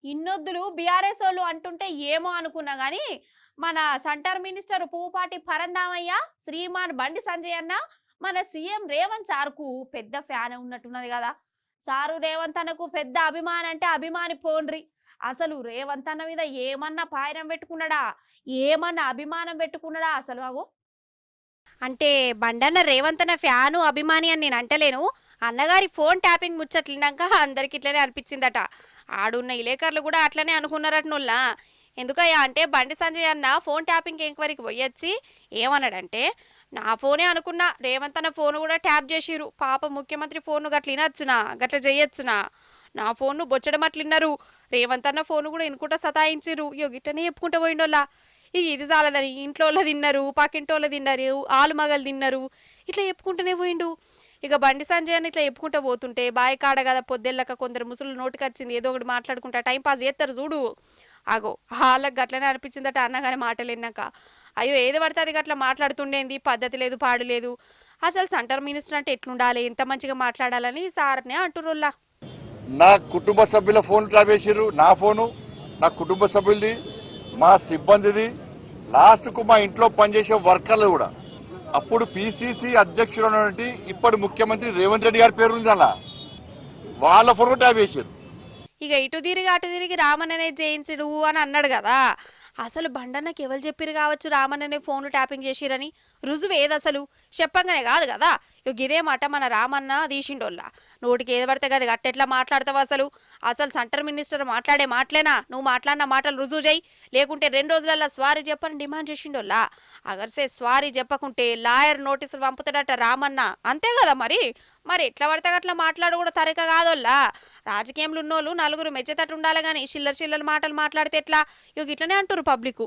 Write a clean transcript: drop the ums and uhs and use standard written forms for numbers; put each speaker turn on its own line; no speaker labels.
ఇన్నొద్దులు BRS వాళ్ళు అంటుంటే ఏమో అనుకున్నా గాని మన సెంటర్ మినిస్టర్ పువ్వుపాటి పరందామయ్య, శ్రీమాన్ బండి సంజయ్ అన్న మన సీఎం రేవంత్ సార్కు పెద్ద ఫ్యాన్ ఉన్నట్టున్నది కదా. సారు రేవంత్ అన్నకు పెద్ద అభిమాని అంటే అభిమాని పోండ్రి. అసలు రేవంత్ అన్న మీద ఏమన్నా పాయరం పెట్టుకున్నాడా, ఏమన్నా అభిమానం పెట్టుకున్నాడా అసలు అగో. అంటే బండన్న రేవంత్ అన్న ఫ్యాను అభిమాని అని నేను అంటలేను. అన్నగారి ఫోన్ ట్యాపింగ్ ముచ్చట్లినాక అందరికి ఇట్లనే అనిపించిందట. ఆడున్న ఇలేకర్లు కూడా అట్లనే అనుకున్నారటనుల్లా. ఎందుకయ్యా అంటే బండి సంజయ్ అన్న ఫోన్ ట్యాపింగ్ ఎంక్వైరీకి పోయొచ్చి ఏమన్నాడంటే, నా ఫోనే అనుకున్నా, రేవంత్ అన్న ఫోన్ కూడా ట్యాప్ చేసిరు, పాప ముఖ్యమంత్రి ఫోన్ గట్ల వినొచ్చునా, గట్ల చేయొచ్చునా, నా ఫోన్ను బొచ్చడం అట్లిన్నారు, రేవంత్ అన్న ఫోన్ కూడా ఇనుకుంటా సతాయించిరు, ఇయో గిట్టనే చెప్పుకుంటా పోయిండోళ్ళ. ఇక ఇది చాలదని ఇంట్లో వాళ్ళు తిన్నారు, పక్కింటోళ్ళు తిన్నారు, ఆలు మగలు తిన్నారు, ఇట్లా చెప్పుకుంటూనే పోయిండు. ఇక బండి సంజయ్ అని ఇట్లా చెప్పుకుంటూ పోతుంటే బాయ్ కాడ కదా పొద్దెళ్ళక కొందరు ముసలు నోటికి వచ్చింది ఏదో ఒకటి మాట్లాడుకుంటా టైం పాస్ చేస్తారు చూడు. ఆగో వాళ్ళకి గట్లనే అనిపించిందట అన్నగానే మాటలు విన్నాక. అయ్యో ఏది పడితే అది గట్లా మాట్లాడుతుండేంది, పద్ధతి లేదు పాడు లేదు, అసలు సెంటర్ మినిస్టర్ అంటే ఎట్లుండాలి, ఎంత మంచిగా మాట్లాడాలని సార్నే అంటుర్రుల్లా.
నా కుటుంబ సభ్యుల ఫోన్ ట్రాప్ చేసిర్రు, నా ఫోను, నా కుటుంబ సభ్యులది, మా సిబ్బందిది, లాస్ట్ కు మా ఇంట్లో పనిచేసే వర్కర్లు కూడా. అప్పుడు పిసిసి అధ్యక్షుడు ఉన్నటువంటి ఇప్పటి ముఖ్యమంత్రి రేవంత్ రెడ్డి గారి పేరు ఉంది అలా, వాళ్ళ ఫోన్ ట్యాప్ చేశారు.
ఇక ఇటు తిరిగి అటు తిరిగి రామన్ననే జయించుడు అని అన్నాడు కదా. అసలు బండన్నకి ఎవరు చెప్పిరు కావచ్చు రామన్ననే ఫోన్ ట్యాపింగ్ చేసిరని? రుజువు ఏది అసలు చెప్పంగానే కాదు కదా. ఇక ఇదే మాట మన రామన్న తీసిండోళ్ళ. నోటికి ఏది పడితే కదా గట్టెట్లా మాట్లాడతావు అసలు? అసలు సెంటర్ మినిస్టర్ మాట్లాడే మాటలేనా? నువ్వు మాట్లాడిన మాటలు రుజువు చేయి, లేకుంటే 2 రోజులలో స్వారీ చెప్పని డిమాండ్ చేసిండోళ్ళ. అగర్సే స్వారీ చెప్పకుంటే లాయర్ నోటీసులు పంపుతాడట రామన్న, అంతే కదా మరి. మరి ఎట్లా పడితే అట్లా మాట్లాడు కూడా తరిక కాదోల్లా. రాజకీయంలో ఉన్నోళ్ళు నలుగురు మెచ్చేటట్టు ఉండాలి కానీ చిల్లర చిల్లర మాటలు మాట్లాడితే ఎట్లా? ఇక ఇట్లనే అంటారు పబ్లిక్.